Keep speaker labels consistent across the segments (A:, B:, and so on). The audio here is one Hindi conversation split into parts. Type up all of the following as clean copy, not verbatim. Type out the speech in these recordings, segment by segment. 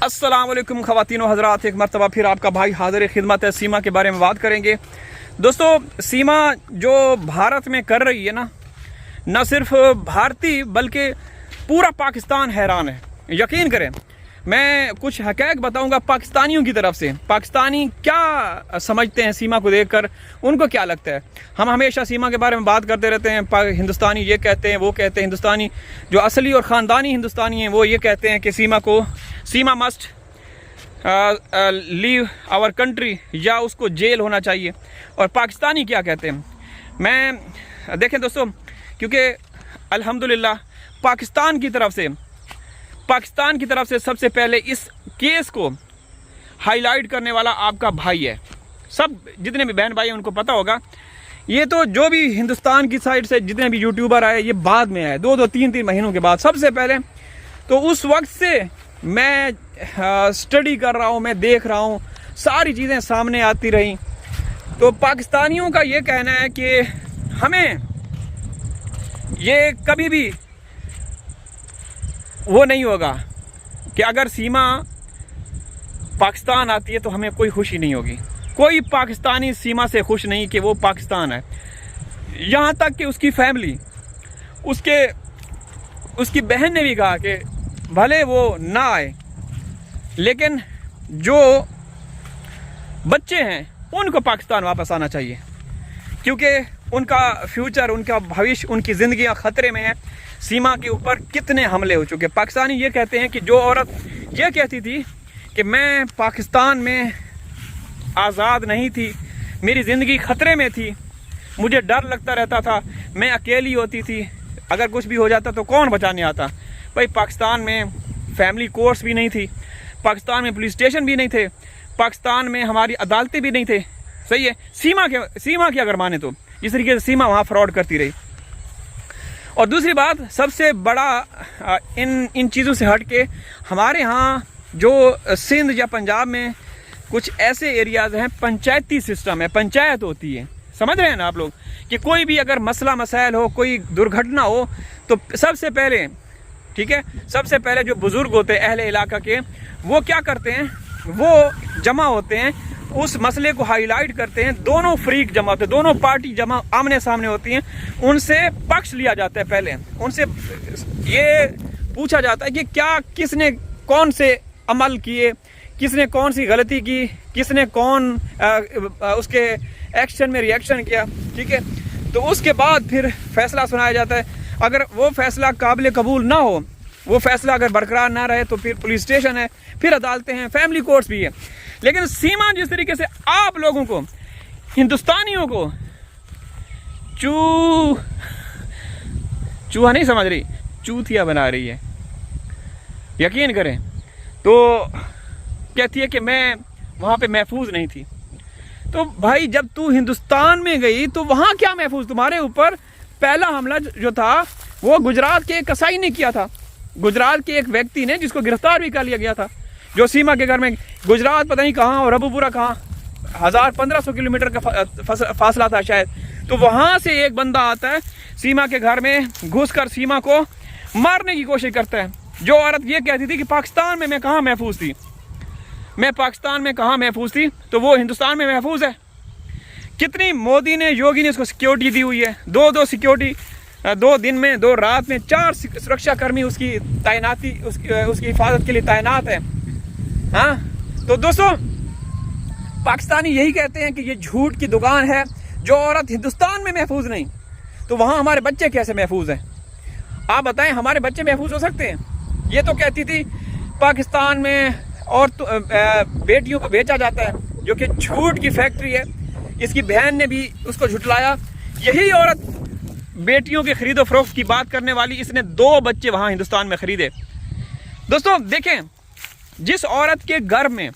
A: अस्सलाम वालेकुम ख़वातीन व हज़रात, एक मरतबा फिर आपका भाई हाज़िर खिदमत है। सीमा के बारे में बात करेंगे। दोस्तों, सीमा जो भारत में कर रही है न सिर्फ भारतीय बल्कि पूरा पाकिस्तान हैरान है। यकीन करें, मैं कुछ हक़ाइक़ बताऊंगा पाकिस्तानियों की तरफ से। पाकिस्तानी क्या समझते हैं सीमा को देखकर, उनको क्या लगता है। हम हमेशा सीमा के बारे में बात करते रहते हैं, हिंदुस्तानी ये कहते हैं, वो कहते हैं। हिंदुस्तानी जो असली और ख़ानदानी हिंदुस्तानी हैं वो ये कहते हैं कि सीमा मस्ट लीव आवर कंट्री, या उसको जेल होना चाहिए। और पाकिस्तानी क्या कहते हैं, मैं देखें दोस्तों, क्योंकि अल्हम्दुलिल्लाह पाकिस्तान की तरफ से सबसे पहले इस केस को हाईलाइट करने वाला आपका भाई है। सब जितने भी बहन भाई हैं उनको पता होगा। ये तो जो भी हिंदुस्तान की साइड से जितने भी यूट्यूबर आए ये बाद में आए, 2-3 महीनों के बाद। सबसे पहले तो उस वक्त से मैं स्टडी कर रहा हूँ, मैं देख रहा हूँ, सारी चीज़ें सामने आती रही। तो पाकिस्तानियों का ये कहना है कि हमें ये कभी भी वो नहीं होगा कि अगर सीमा पाकिस्तान आती है तो हमें कोई खुशी नहीं होगी। कोई पाकिस्तानी सीमा से खुश नहीं कि वो पाकिस्तान है। यहाँ तक कि उसकी फैमिली, उसकी बहन ने भी कहा कि भले वो ना आए, लेकिन जो बच्चे हैं उनको पाकिस्तान वापस आना चाहिए, क्योंकि उनका फ्यूचर, उनका भविष्य, उनकी ज़िंदगियां खतरे में है। सीमा के ऊपर कितने हमले हो चुके। पाकिस्तानी ये कहते हैं कि जो औरत ये कहती थी कि मैं पाकिस्तान में आज़ाद नहीं थी, मेरी ज़िंदगी खतरे में थी, मुझे डर लगता रहता था, मैं अकेली होती थी, अगर कुछ भी हो जाता तो कौन बचाने आता। भाई, पाकिस्तान में फैमिली कोर्ट्स भी नहीं थी, पाकिस्तान में पुलिस स्टेशन भी नहीं थे, पाकिस्तान में हमारी अदालतें भी नहीं थे। सही है। सीमा की अगर माने तो जिस तरीके से सीमा वहाँ फ्रॉड करती रही। और दूसरी बात, सबसे बड़ा इन चीज़ों से हट के हमारे यहाँ जो सिंध या पंजाब में कुछ ऐसे एरियाज़ हैं, पंचायती सिस्टम है, पंचायत होती है। समझ रहे हैं ना आप लोग, कि कोई भी अगर मसला मसाइल हो, कोई दुर्घटना हो, तो सबसे पहले, ठीक है, सबसे पहले जो बुज़ुर्ग होते हैं अहले इलाका के, वो क्या करते हैं, वो जमा होते हैं, उस मसले को हाईलाइट करते हैं। दोनों फ्रीक जमा होते हैं, दोनों पार्टी जमा आमने सामने होती हैं, उनसे पक्ष लिया जाता है। पहले उनसे ये पूछा जाता है कि क्या किसने कौन से अमल किए, किसने कौन सी गलती की, किसने कौन उसके एक्शन में रिएक्शन किया। ठीक है, तो उसके बाद फिर फैसला सुनाया जाता है। अगर वो फैसला काबिल कबूल ना हो, वो फैसला अगर बरकरार ना रहे, तो फिर पुलिस स्टेशन है, फिर अदालतें हैं, फैमिली कोर्ट्स भी है। लेकिन सीमा जिस तरीके से आप लोगों को, हिंदुस्तानियों को चूहा नहीं समझ रही, चूतिया बना रही है, यकीन करें। तो कहती है कि मैं वहाँ पे महफूज नहीं थी। तो भाई, जब तू हिंदुस्तान में गई तो वहाँ क्या महफूज? तुम्हारे ऊपर पहला हमला जो था वो गुजरात के एक कसाई ने किया था, गुजरात के एक व्यक्ति ने, जिसको गिरफ्तार भी कर लिया गया था, जो सीमा के घर में, गुजरात पता नहीं कहाँ और रबुपुरा कहाँ, 1500 किलोमीटर का फासला था शायद। तो वहाँ से एक बंदा आता है, सीमा के घर में घुसकर सीमा को मारने की कोशिश करता है। जो औरत ये कहती थी कि पाकिस्तान में मैं कहाँ महफूज थी, मैं पाकिस्तान में कहाँ महफूज थी, तो वो हिंदुस्तान में महफूज है। कितनी मोदी ने, योगी ने उसको सिक्योरिटी दी हुई है, 2 सिक्योरिटी, 2 दिन में, 2 रात में, 4 सुरक्षा कर्मी उसकी तैनाती, उसकी हिफाजत के लिए तैनात है। हाँ, तो दोस्तों, पाकिस्तानी यही कहते हैं कि ये झूठ की दुकान है। जो औरत हिंदुस्तान में महफूज नहीं, तो वहाँ हमारे बच्चे कैसे महफूज हैं? आप बताएं, हमारे बच्चे महफूज हो सकते हैं? ये तो कहती थी पाकिस्तान में और बेटियों को बेचा जाता है, जो कि झूठ की फैक्ट्री है। इसकी बहन ने भी उसको झुटलाया। यही औरत बेटियों के खरीदो फरोख्त की बात करने वाली, इसने 2 बच्चे वहाँ हिंदुस्तान में खरीदे। दोस्तों देखें, जिस औरत के घर में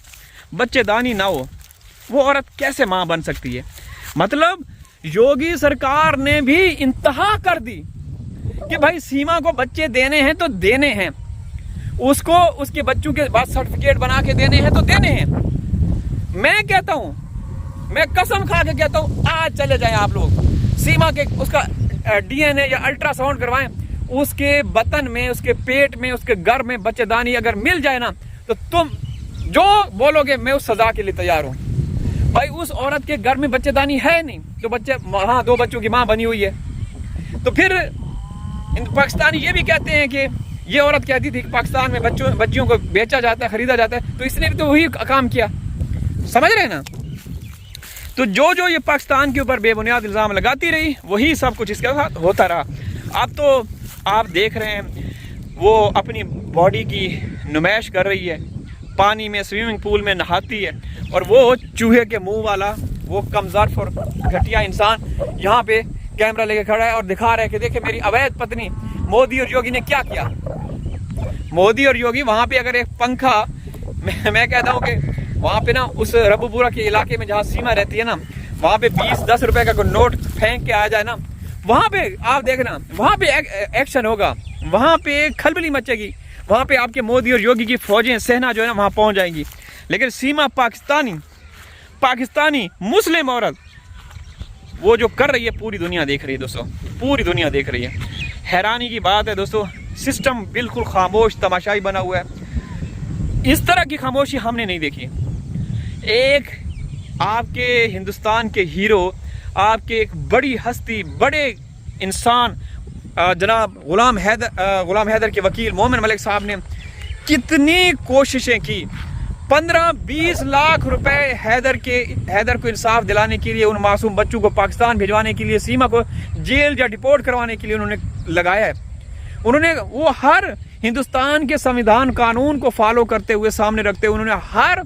A: बच्चेदानी ना हो, वो औरत कैसे माँ बन सकती है? मतलब योगी सरकार ने भी इंतहा कर दी कि भाई सीमा को बच्चे देने हैं तो देने हैं, उसको उसके बच्चों के बाद सर्टिफिकेट बना के देने हैं तो देने हैं। मैं कहता हूं, मैं कसम खा के कहता हूं, आज चले जाएं आप लोग सीमा के, उसका डीएनए या अल्ट्रासाउंड करवाएं, उसके बतन में, उसके पेट में, उसके घर में बच्चेदानी अगर मिल जाए ना, तो तुम जो बोलोगे मैं उस सजा के लिए तैयार हूँ। भाई उस औरत के घर में बच्चेदानी है नहीं, तो बच्चे, हाँ 2 बच्चों की माँ बनी हुई है। तो फिर पाकिस्तानी ये भी कहते हैं कि ये औरत कहती थी कि पाकिस्तान में बच्चियों को बेचा जाता है, खरीदा जाता है, तो इसने भी तो वही काम किया। समझ रहे हैं ना? तो जो ये पाकिस्तान के ऊपर बेबुनियाद इल्ज़ाम लगाती रही, वही सब कुछ इसके साथ होता रहा। अब तो आप देख रहे हैं वो अपनी बॉडी की नुमाइश कर रही है, पानी में स्विमिंग पूल में नहाती है, और वो चूहे के मुंह वाला वो कमज़ोर और घटिया इंसान यहाँ पे कैमरा लेके खड़ा है और दिखा रहा है कि देखिए मेरी अवैध पत्नी। मोदी और योगी ने क्या किया? मोदी और योगी वहाँ पे अगर एक पंखा, मैं कहता हूँ कि वहाँ पे ना उस रबूपुरा के इलाके में जहाँ सीमा रहती है ना, वहाँ पे 20-10 रुपए का कोई नोट फेंक के आ जाए ना, वहाँ पे आप देखना, वहाँ पे एक्शन होगा, वहाँ पे खलबली मचेगी, वहाँ पे आपके मोदी और योगी की फौजें, सेना जो है ना वहाँ पहुँच जाएंगी। लेकिन सीमा पाकिस्तानी मुस्लिम औरत वो जो कर रही है, पूरी दुनिया देख रही है दोस्तों, पूरी दुनिया देख रही है। हैरानी की बात है दोस्तों, सिस्टम बिल्कुल खामोश तमाशाई बना हुआ है। इस तरह की खामोशी हमने नहीं देखी। एक आपके हिंदुस्तान के हीरो, आपके एक बड़ी हस्ती, बड़े इंसान जनाब गुलाम हैदर के वकील मोमिन मलिक साहब ने कितनी कोशिशें की, 15-20 लाख रुपए हैदर को इंसाफ दिलाने के लिए, उन मासूम बच्चों को पाकिस्तान भिजवाने के लिए, सीमा को जेल या डिपोर्ट करवाने के लिए उन्होंने लगाया है। उन्होंने वो हर हिंदुस्तान के संविधान कानून को फॉलो करते हुए, सामने रखते हुए उन्होंने हर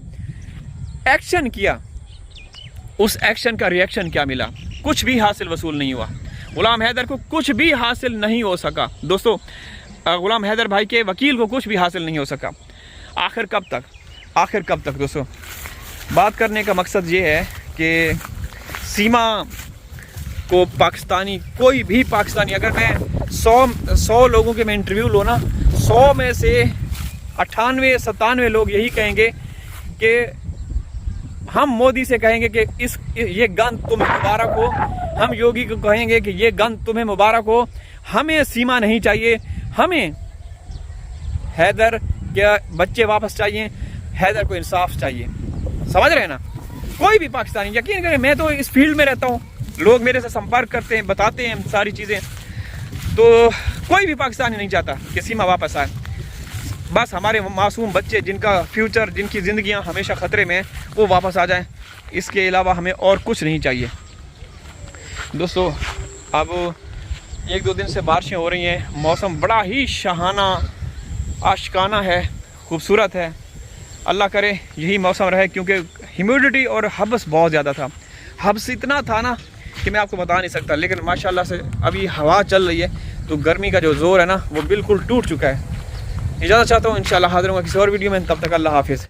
A: एक्शन किया। उस एक्शन का रिएक्शन क्या मिला? कुछ भी हासिल वसूल नहीं हुआ। गुलाम हैदर को कुछ भी हासिल नहीं हो सका दोस्तों, गुलाम हैदर भाई के वकील को कुछ भी हासिल नहीं हो सका। आखिर कब तक दोस्तों? बात करने का मकसद ये है कि सीमा को पाकिस्तानी, कोई भी पाकिस्तानी, अगर मैं 100 लोगों के मैं इंटरव्यू लूँ ना, 100 में से 98-97 लोग यही कहेंगे कि हम मोदी से कहेंगे कि ये गंद तुम्हें मुबारक हो, हम योगी को कहेंगे कि ये गंद तुम्हें मुबारक हो, हमें सीमा नहीं चाहिए, हमें हैदर के बच्चे वापस चाहिए, हैदर को इंसाफ चाहिए। समझ रहे हैं ना? कोई भी पाकिस्तानी, यकीन करें, मैं तो इस फील्ड में रहता हूँ, लोग मेरे से संपर्क करते हैं, बताते हैं सारी चीज़ें, तो कोई भी पाकिस्तानी नहीं चाहता कि सीमा वापस आए। बस हमारे मासूम बच्चे, जिनका फ्यूचर, जिनकी ज़िंदगियां हमेशा ख़तरे में हैं, वो वापस आ जाएं। इसके अलावा हमें और कुछ नहीं चाहिए दोस्तों। अब 1-2 दिन से बारिशें हो रही हैं, मौसम बड़ा ही शाहाना, आशिकाना है, खूबसूरत है। अल्लाह करे यही मौसम रहे, क्योंकि ह्यूमिडिटी और हब्स बहुत ज़्यादा था। हब्स इतना था ना कि मैं आपको बता नहीं सकता, लेकिन माशाल्लाह से अभी हवा चल रही है, तो गर्मी का जो ज़ोर है ना वो बिल्कुल टूट चुका है। इजाज़त चाहता हूँ, इंशाल्लाह हाज़िर होगा किसी और वीडियो में। तब तक अल्लाह हाफिज़।